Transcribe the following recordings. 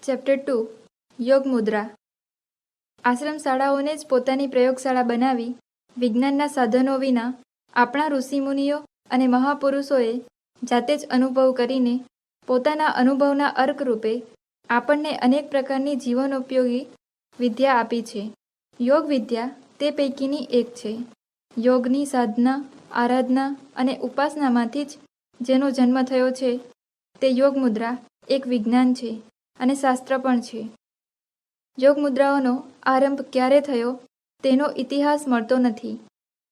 Chapter 2 યોગ મુદ્રા. આશ્રમ શાળાઓને જ પોતાની પ્રયોગશાળા બનાવી વિજ્ઞાનના સાધનો વિના આપણા ઋષિમુનિઓ અને મહાપુરુષોએ જાતે જ અનુભવ કરીને પોતાના અનુભવના અર્ક રૂપે આપણને અનેક પ્રકારની જીવનોપયોગી વિદ્યા આપી છે. યોગ વિદ્યા તે પૈકીની એક છે. યોગની સાધના, આરાધના અને ઉપાસનામાંથી જ જેનો જન્મ થયો છે તે યોગ મુદ્રા એક વિજ્ઞાન છે અને શાસ્ત્ર પણ છે. યોગ મુદ્રાઓનો આરંભ ક્યારે થયો તેનો ઇતિહાસ મળતો નથી.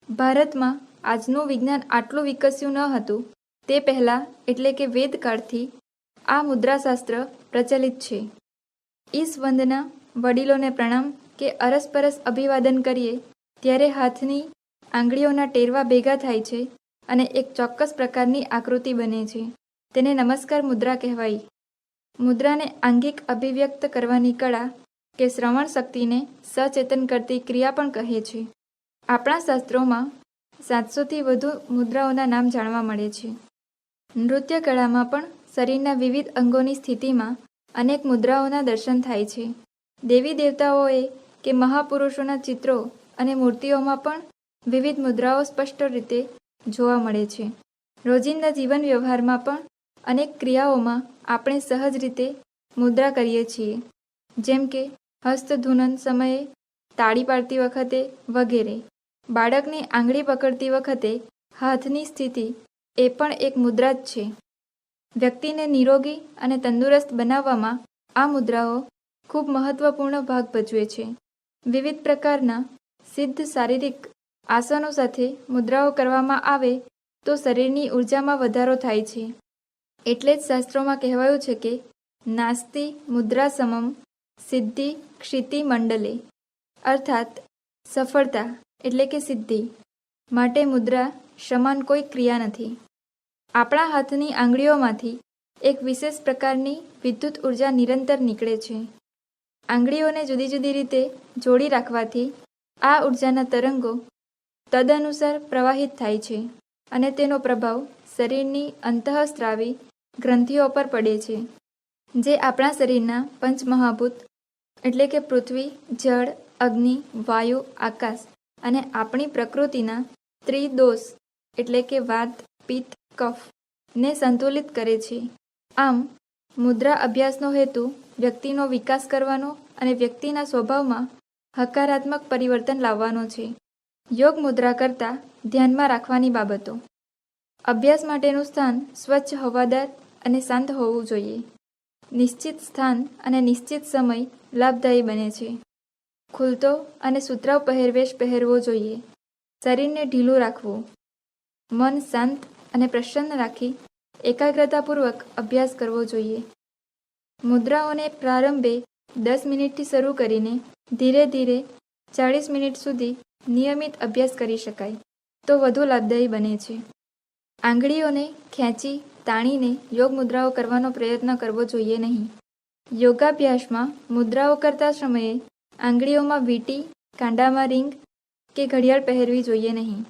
ભારતમાં આજનું વિજ્ઞાન આટલું વિકસ્યું ન હતું તે પહેલાં એટલે કે વેદકાળથી આ મુદ્રાશાસ્ત્ર પ્રચલિત છે. ઈશ વંદના, વડીલોને પ્રણામ કે અરસપરસ અભિવાદન કરીએ ત્યારે હાથની આંગળીઓના ટેરવા ભેગા થાય છે અને એક ચોક્કસ પ્રકારની આકૃતિ બને છે. તેને નમસ્કાર મુદ્રા કહેવાય. મુદ્રાને આંગિક અભિવ્યક્ત કરવાની કળા કે શ્રવણ શક્તિને સચેતન કરતી ક્રિયા પણ કહે છે. આપણા શાસ્ત્રોમાં 700થી વધુ મુદ્રાઓના નામ જાણવા મળે છે. નૃત્ય કળામાં પણ શરીરના વિવિધ અંગોની સ્થિતિમાં અનેક મુદ્રાઓના દર્શન થાય છે. દેવી દેવતાઓએ કે મહાપુરુષોના ચિત્રો અને મૂર્તિઓમાં પણ વિવિધ મુદ્રાઓ સ્પષ્ટ રીતે જોવા મળે છે. રોજિંદા જીવન વ્યવહારમાં પણ અનેક ક્રિયાઓમાં આપણે સહજ રીતે મુદ્રા કરીએ છીએ, જેમ કે હસ્તધૂનન સમયે, તાળી પાડતી વખતે વગેરે. બાળકની આંગળી પકડતી વખતે હાથની સ્થિતિ એ પણ એક મુદ્રા જ છે. વ્યક્તિને નિરોગી અને તંદુરસ્ત બનાવવામાં આ મુદ્રાઓ ખૂબ મહત્વપૂર્ણ ભાગ ભજવે છે. વિવિધ પ્રકારના સિદ્ધ શારીરિક આસનો સાથે મુદ્રાઓ કરવામાં આવે તો શરીરની ઊર્જામાં વધારો થાય છે. એટલે જ શાસ્ત્રોમાં કહેવાયું છે કે નાસ્તિ મુદ્રા સમમ સિદ્ધિ ક્ષિતિ મંડલે, અર્થાત સફળતા એટલે કે સિદ્ધિ માટે મુદ્રા સમાન કોઈ ક્રિયા નથી. આપણા હાથની આંગળીઓમાંથી એક વિશેષ પ્રકારની વિદ્યુત ઉર્જા નિરંતર નીકળે છે. આંગળીઓને જુદી જુદી રીતે જોડી રાખવાથી આ ઉર્જાના તરંગો તદનુસાર પ્રવાહિત થાય છે અને તેનો પ્રભાવ શરીરની અંતઃસ્ત્રાવી ગ્રંથિઓ પર પડે છે, જે આપણા શરીરના પંચમહાભૂત એટલે કે પૃથ્વી, જળ, અગ્નિ, વાયુ, આકાશ અને આપણી પ્રકૃતિના ત્રિદોષ એટલે કે વાત, પિત્ત, કફ ને સંતુલિત કરે છે. આમ મુદ્રા અભ્યાસનો હેતુ વ્યક્તિનો વિકાસ કરવાનો અને વ્યક્તિના સ્વભાવમાં હકારાત્મક પરિવર્તન લાવવાનો છે. યોગ મુદ્રા કરતાં ધ્યાનમાં રાખવાની બાબતો. અભ્યાસ માટેનું સ્થાન સ્વચ્છ, હવાદાર અને શાંત હોવું જોઈએ. નિશ્ચિત સ્થાન અને નિશ્ચિત સમય લાભદાયી બને છે. ખુલતો અને સુતરાઉ પહેરવેશ પહેરવો જોઈએ. શરીરને ઢીલું રાખવું. મન શાંત અને પ્રસન્ન રાખી એકાગ્રતાપૂર્વક અભ્યાસ કરવો જોઈએ. મુદ્રાઓને પ્રારંભે 10 મિનિટથી શરૂ કરીને ધીરે ધીરે 40 મિનિટ સુધી નિયમિત અભ્યાસ કરી શકાય તો વધુ લાભદાયી બને છે. આંગળીઓને ખેંચી તાણીને યોગ મુદ્રાઓ કરવાનો પ્રયત્ન કરવો જોઈએ નહીં. યોગાભ્યાસમાં મુદ્રાઓ કરતા સમયે આંગળીઓમાં વીંટી, કાંડામાં રીંગ કે ઘડિયાળ પહેરવી જોઈએ નહીં.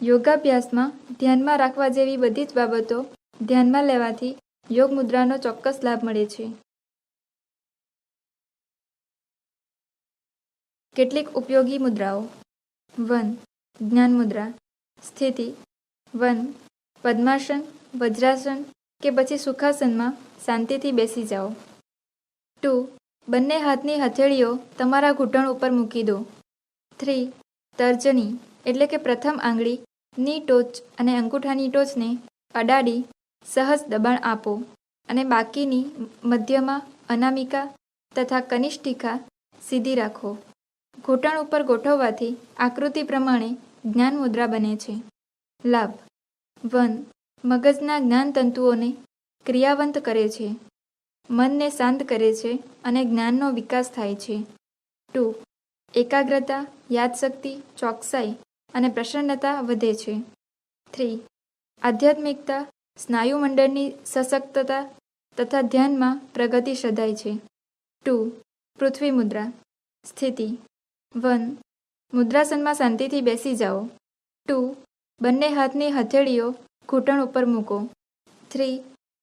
યોગાભ્યાસમાં ધ્યાનમાં રાખવા જેવી બધી જ બાબતો ધ્યાનમાં લેવાથી યોગ મુદ્રાનો ચોક્કસ લાભ મળે છે. કેટલીક ઉપયોગી મુદ્રાઓ. 1. જ્ઞાન મુદ્રા. સ્થિતિ. 1. પદ્માસન, વજ્રાસન કે પછી સુખાસનમાં શાંતિથી બેસી જાઓ. 2. બંને હાથની હથેળીઓ તમારા ઘૂંટણ ઉપર મૂકી દો. 3. તર્જની એટલે કે પ્રથમ આંગળીની ટોચ અને અંગૂઠાની ટોચને અડાડી સહજ દબાણ આપો અને બાકીની મધ્યમાં અનામિકા તથા કનિષ્ઠિકા સીધી રાખો. ઘૂંટણ ઉપર ગોઠવવાથી આકૃતિ પ્રમાણે જ્ઞાન મુદ્રા બને છે. લાભ. 1. મગજના જ્ઞાન તંતુઓને ક્રિયાવંત કરે છે. મનને શાંત કરે છે અને જ્ઞાનનો વિકાસ થાય છે. 2. એકાગ્રતા, યાદશક્તિ, ચોકસાઈ અને પ્રસન્નતા વધે છે. 3. આધ્યાત્મિકતા, સ્નાયુમંડળની સશક્તતા તથા ધ્યાનમાં પ્રગતિ સધાય છે. 2. પૃથ્વી મુદ્રા. સ્થિતિ. 1. મુદ્રાસનમાં શાંતિથી બેસી જાઓ. 2. બંને હાથની હથેળીઓ ઘૂંટણ ઉપર મૂકો. 3.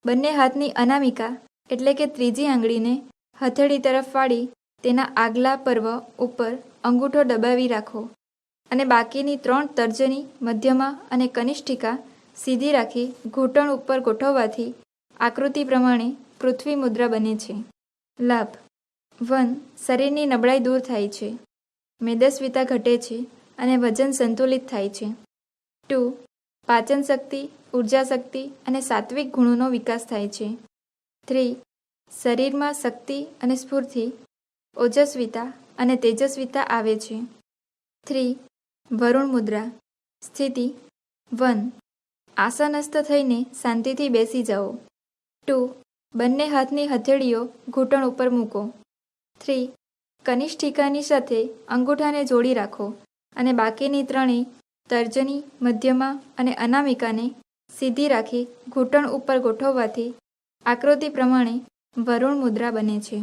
બંને હાથની અનામિકા એટલે કે ત્રીજી આંગળીને હથેળી તરફ વાળી તેના આગલા પર્વ ઉપર અંગૂઠો દબાવી રાખો અને બાકીની 3 તર્જની, મધ્યમા અને કનિષ્ઠિકા સીધી રાખી ઘૂંટણ ઉપર ગોઠવવાથી આકૃતિ પ્રમાણે પૃથ્વી મુદ્રા બને છે. લાભ 1. શરીરની નબળાઈ દૂર થાય છે. મેદસ્વીતા ઘટે છે અને વજન સંતુલિત થાય છે. 2. પાચન શક્તિ, ઉર્જા શક્તિ અને સાત્વિક ગુણોનો વિકાસ થાય છે. 3. શરીરમાં શક્તિ અને સ્ફૂર્તિ, ઓજસ્વીતા અને તેજસ્વીતા આવે છે. 3. વરુણ મુદ્રા. સ્થિતિ 1. આસનસ્થ થઈને શાંતિથી બેસી જાઓ. 2. બંને હાથની હથેળીઓ ઘૂંટણ ઉપર મૂકો. 3. કનિષ્ઠિકાની સાથે અંગૂઠાને જોડી રાખો અને બાકીની ત્રણેય તર્જની, મધ્યમા અને અનામિકાને સીધી રાખી ઘૂંટણ ઉપર ગોઠવવાથી આકૃતિ પ્રમાણે વરુણ મુદ્રા બને છે.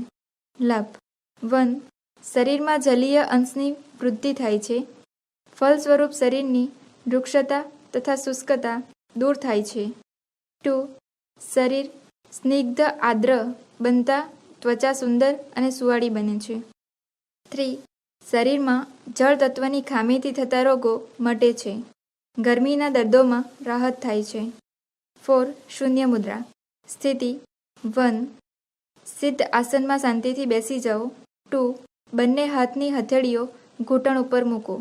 લાભ 1. શરીરમાં જલીય અંશની વૃદ્ધિ થાય છે. ફળ સ્વરૂપ શરીરની રૂક્ષતા તથા શુષ્કતા દૂર થાય છે. 2. શરીર સ્નિગ્ધ આદ્ર બનતા ત્વચા સુંદર અને સુવાળી બને છે. 3. શરીરમાં જળ તત્વની ખામીથી થતા રોગો મટે છે. ગરમીના દર્દોમાં રાહત થાય છે. 4. શૂન્ય મુદ્રા. સ્થિતિ 1. સિદ્ધ આસનમાં શાંતિથી બેસી જાઓ. 2. બંને હાથની હથેળીઓ ઘૂંટણ ઉપર મૂકો.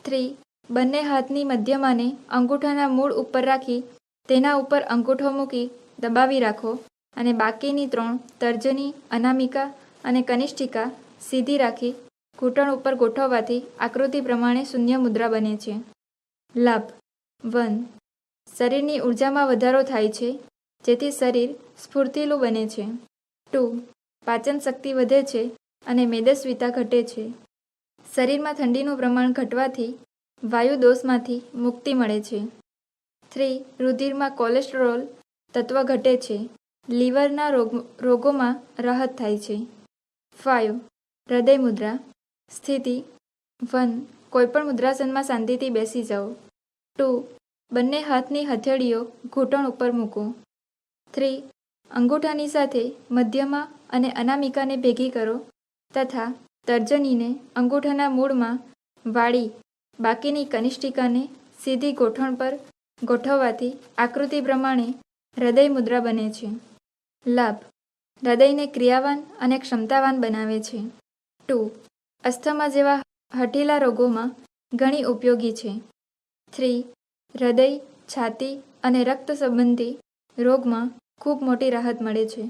3. બંને હાથની મધ્યમાને અંગૂઠાના મૂળ ઉપર રાખી તેના ઉપર અંગૂઠો મૂકી દબાવી રાખો અને બાકીની 3 તર્જની, અનામિકા અને કનિષ્ઠિકા સીધી રાખી ઘૂંટણ ઉપર ગોઠવવાથી આકૃતિ પ્રમાણે શૂન્ય મુદ્રા બને છે. લાભ 1. શરીરની ઉર્જામાં વધારો થાય છે, જેથી શરીર સ્ફૂર્તિલું બને છે. 2. પાચન શક્તિ વધે છે અને મેદસ્વીતા ઘટે છે. શરીરમાં ઠંડીનું પ્રમાણ ઘટવાથી વાયુ દોષમાંથી મુક્તિ મળે છે. 3. રુધિરમાં કોલેસ્ટ્રોલ તત્વ ઘટે છે. લીવરના રોગોમાં રાહત થાય છે. 5. હૃદય મુદ્રા. સ્થિતિ 1. કોઈપણ મુદ્રાસનમાં શાંતિથી બેસી જાઓ. 2. બંને હાથની હથેળીઓ ઘૂંટણ ઉપર મૂકો. 3. અંગૂઠાની સાથે મધ્યમા અને અનામિકાને ભેગી કરો તથા તર્જનીને અંગૂઠાના મૂળમાં વાળી બાકીની કનિષ્ઠિકાને સીધી ગોઠણ પર ગોઠવવાથી આકૃતિ પ્રમાણે હૃદય મુદ્રા બને છે. લાભ. હૃદયને ક્રિયાવાન અને ક્ષમતાવાન બનાવે છે. 2. અસ્થમા જેવા હઠીલા રોગોમાં ઘણી ઉપયોગી છે. 3. હૃદય, છાતી અને રક્ત સંબંધી રોગમાં ખૂબ મોટી રાહત મળે છે.